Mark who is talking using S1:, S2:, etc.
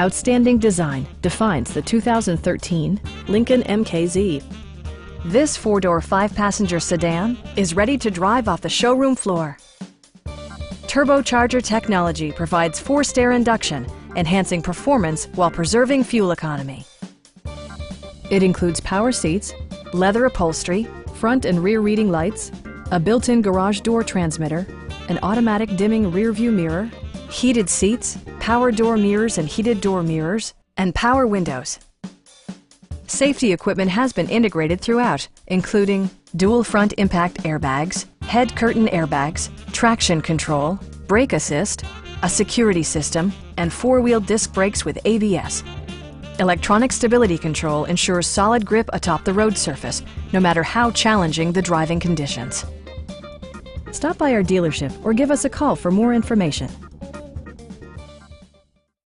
S1: Outstanding design defines the 2013 Lincoln MKZ. This four-door, five-passenger sedan is ready to drive off the showroom floor. Turbocharger technology provides forced air induction, enhancing performance while preserving fuel economy. It includes power seats, leather upholstery, front and rear reading lights, a built-in garage door transmitter, an automatic dimming rear-view mirror, heated seats, power door mirrors and heated door mirrors, and power windows. Safety equipment has been integrated throughout, including dual front impact airbags, head curtain airbags, traction control, brake assist, a security system, and four-wheel disc brakes with ABS. Electronic stability control ensures solid grip atop the road surface, no matter how challenging the driving conditions. Stop by our dealership or give us a call for more information.